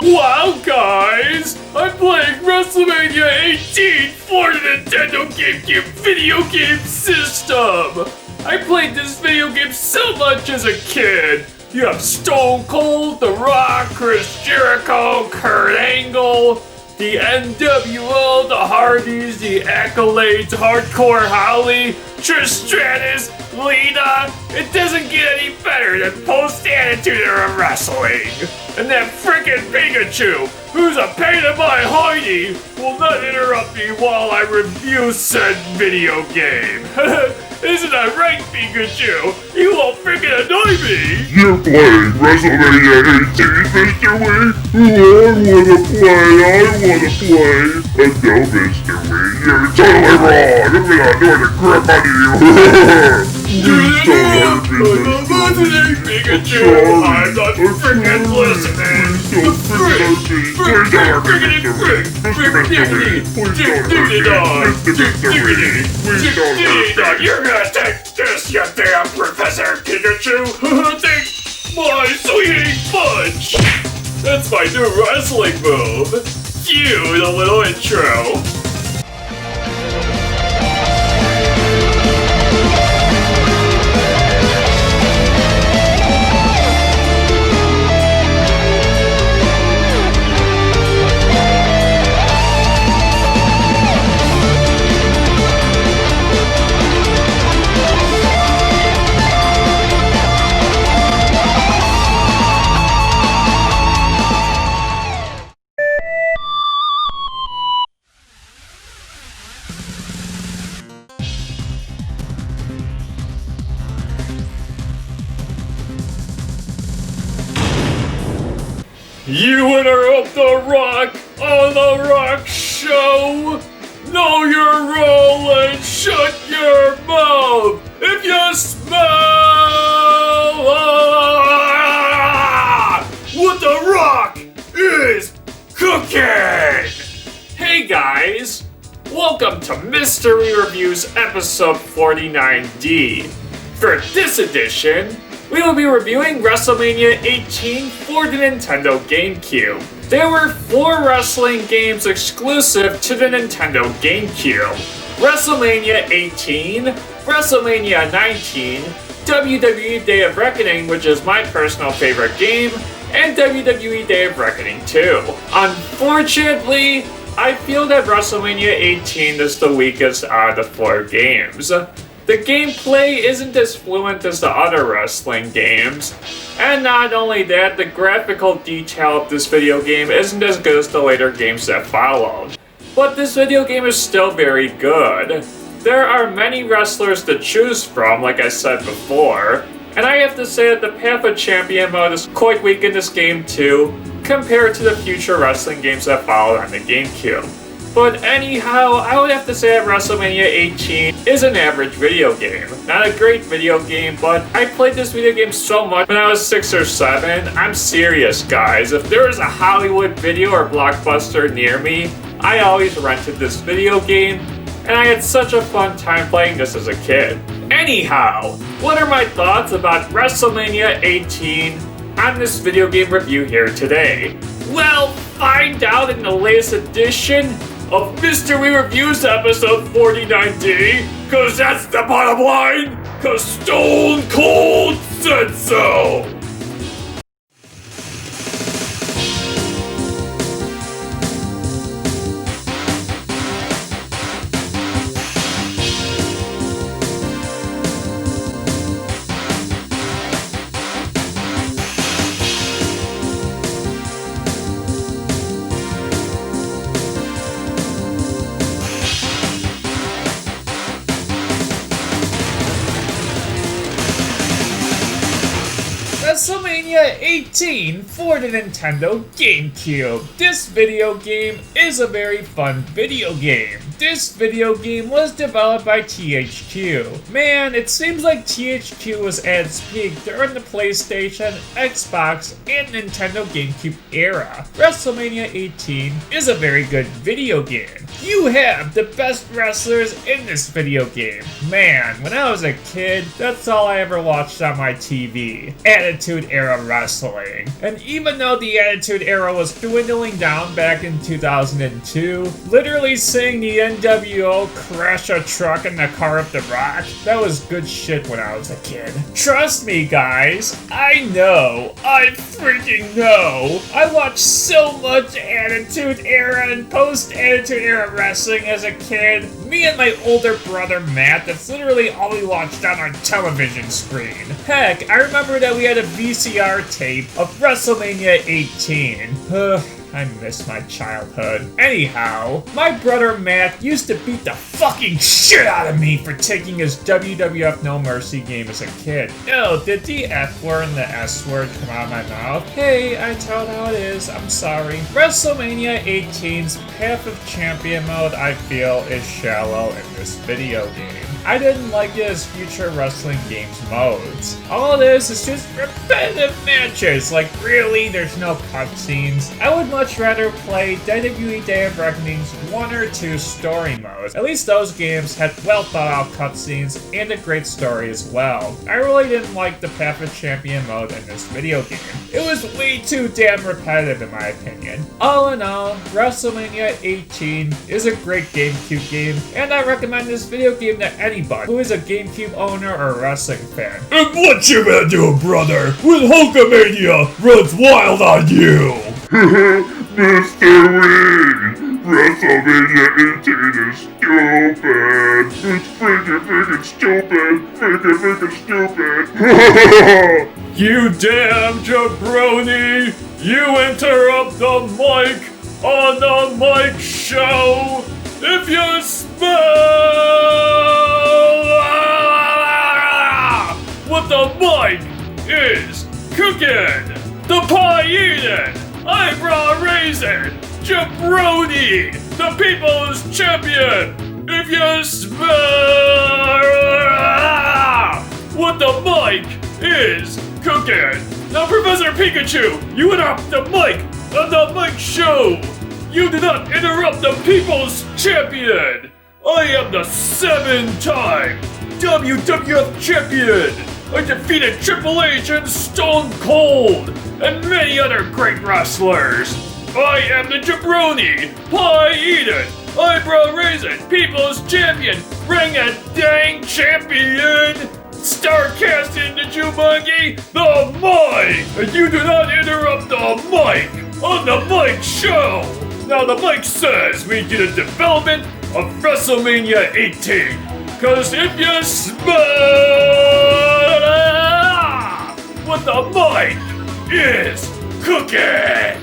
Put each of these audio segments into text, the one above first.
Wow, guys! I'm playing Wrestlemania 18 for the Nintendo Gamecube video game system! I played this video game so much as a kid! You have Stone Cold, The Rock, Chris Jericho, Kurt Angle, the NWO, the Hardys, the Accolades, Hardcore Holly, Trish Stratus, Lita. It doesn't get any better than post-Attitude Era Wrestling. And that frickin' Pikachu, who's a pain in my hiney, will not interrupt me while I review said video game. Isn't that right, Pikachu? You won't freaking annoy me! You're playing WrestleMania 18, Mr. Wii? Ooh, I wanna play! And no, Mr. Wii, you're totally wrong! I'm gonna annoy the crap out of you! Please don't hurt me, I'm not listening, Pikachu! I'm not freaking listening! Please don't hurt me! Please don't hurt me, Mr. Wii! Please don't hurt me! You're gonna take this, you damn Professor Pikachu! Take my sweet punch! That's my new wrestling move! Cue the little intro! You interrupt The Rock on The Rock Show? Know your role and shut your mouth if you smell what The Rock is cooking! Hey guys, welcome to Mr Wii Reviews episode 49D. For this edition, we will be reviewing Wrestlemania 18 for the Nintendo Gamecube. There were 4 wrestling games exclusive to the Nintendo Gamecube: Wrestlemania 18, Wrestlemania 19, WWE Day of Reckoning, which is my personal favorite game, and WWE Day of Reckoning 2. Unfortunately, I feel that Wrestlemania 18 is the weakest out of the 4 games. The gameplay isn't as fluent as the other wrestling games, and not only that, the graphical detail of this video game isn't as good as the later games that followed. But this video game is still very good. There are many wrestlers to choose from, like I said before, and I have to say that the Path of Champion mode is quite weak in this game too, compared to the future wrestling games that followed on the GameCube. But anyhow, I would have to say that Wrestlemania 18 is an average video game. Not a great video game, but I played this video game so much when I was 6 or 7. I'm serious, guys. If there was a Hollywood Video or Blockbuster near me, I always rented this video game, and I had such a fun time playing this as a kid. Anyhow, what are my thoughts about Wrestlemania 18 on this video game review here today? Well, find out in the latest edition of Mr. Wii Reviews episode 49D, cause that's the bottom line, cause Stone Cold said so! Wrestlemania 18 for the Nintendo Gamecube. This video game is a very fun video game. This video game was developed by THQ. Man, it seems like THQ was at its peak during the PlayStation, Xbox, and Nintendo Gamecube era. Wrestlemania 18 is a very good video game. You have the best wrestlers in this video game. Man, when I was a kid, that's all I ever watched on my TV. Attitude Era wrestling. And even though the Attitude Era was dwindling down back in 2002, literally seeing the NWO crash a truck in the car of The Rock, that was good shit when I was a kid. Trust me guys, I know, I freaking know. I watched so much Attitude Era and post-Attitude Era wrestling as a kid. Me and my older brother Matt, that's literally all we watched on our television screen. Heck, I remember that we had a VCR tape of WrestleMania 18. I miss my childhood. Anyhow, my brother Matt used to beat the fucking shit out of me for taking his WWF No Mercy game as a kid. Ew, did the F word and the S word come out of my mouth? Hey, I tell how it is, I'm sorry. WrestleMania 18's Path of Champion mode, I feel, is shallow in this video game. I didn't like it as future wrestling games modes. All it is just repetitive matches. Like, really? There's no cutscenes? I would much rather play WWE Day of Reckoning's 1 or 2 story modes. At least those games had well thought out cutscenes and a great story as well. I really didn't like the Path of Champion mode in this video game. It was way too damn repetitive in my opinion. All in all, WrestleMania 18 is a great GameCube game, and I recommend this video game to anybody who is a GameCube owner or wrestling fan. And what you gonna do, brother, when Hulkamania runs wild on you? Mr. Wii! WrestleMania 18 is stupid! It's freaking stupid! You damn jabroni! You interrupt the mic on the mic show! If you smell what the mic is cooking, the pie eating, eyebrow raising, jabroni, the people's champion. If you smell what the mic is cooking. Now, Professor Pikachu, you interrupt the mic on the mic show. You did not interrupt the people's champion. I am the 7-time WWF champion. I defeated Triple H and Stone Cold and many other great wrestlers. I am the jabroni, pie-eating, eyebrow-raising, people's champion, ring-a-dang champion, star-casting the Jumanji, the mic! And you do not interrupt the mic on the mic show! Now the mic says we did a development of WrestleMania 18. Cause if you smell what the mic is cooking!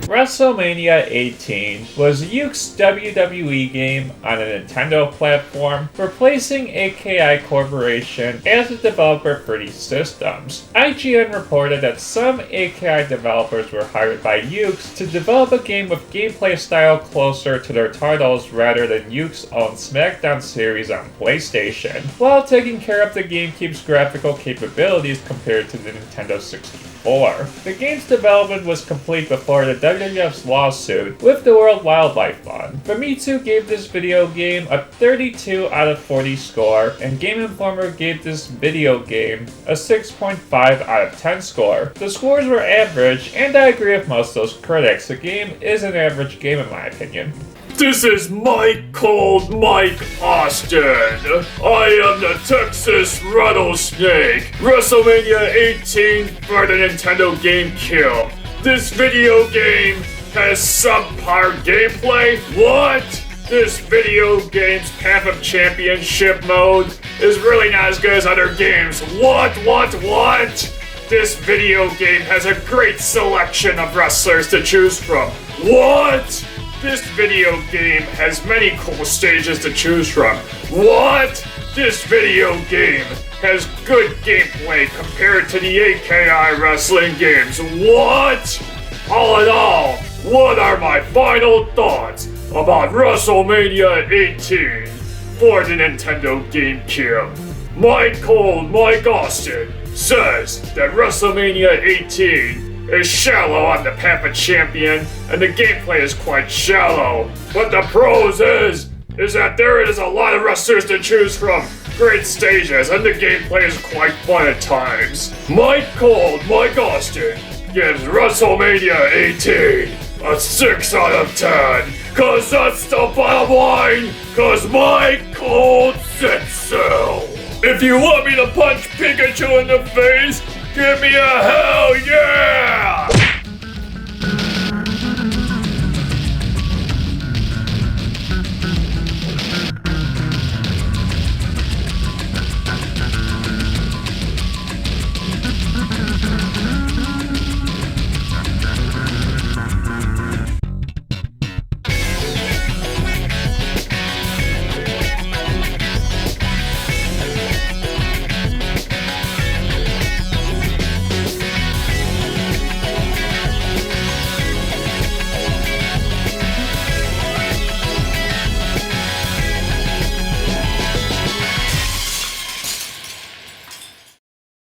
WrestleMania 18 was Yuke's WWE game on a Nintendo platform, replacing AKI Corporation as the developer for these systems. IGN reported that some AKI developers were hired by Yukes to develop a game with gameplay style closer to their titles rather than Yuke's own SmackDown series on PlayStation, while taking care of the GameCube's graphical capabilities compared to the Nintendo 64. The game's development was complete before the WWF's lawsuit with the World Wildlife Fund. Famitsu gave this video game a 32 out of 40 score, and Game Informer gave this video game a 6.5 out of 10 score. The scores were average, and I agree with most of those critics. The game is an average game in my opinion. This is Mike Cold Mike Austin. I am the Texas Rattlesnake. WrestleMania 18 for the Nintendo Gamecube. This video game has subpar gameplay? What? This video game's Path of Championship mode is really not as good as other games. What? This video game has a great selection of wrestlers to choose from. What? This video game has many cool stages to choose from. What? This video game has good gameplay compared to the AKI wrestling games. What? All in all, what are my final thoughts about WrestleMania 18? for the Nintendo Gamecube. Mike Cold, Mike Austin, says that Wrestlemania 18 is shallow on the path of champion, and the gameplay is quite shallow. But the pros is that there is a lot of wrestlers to choose from, great stages, and the gameplay is quite fun at times. Mike Cold, Mike Austin, gives WrestleMania 18 a 6 out of 10, cause that's the bottom line, cause Mike Cold said so. If you want me to punch Pikachu in the face, give me a hell yeah!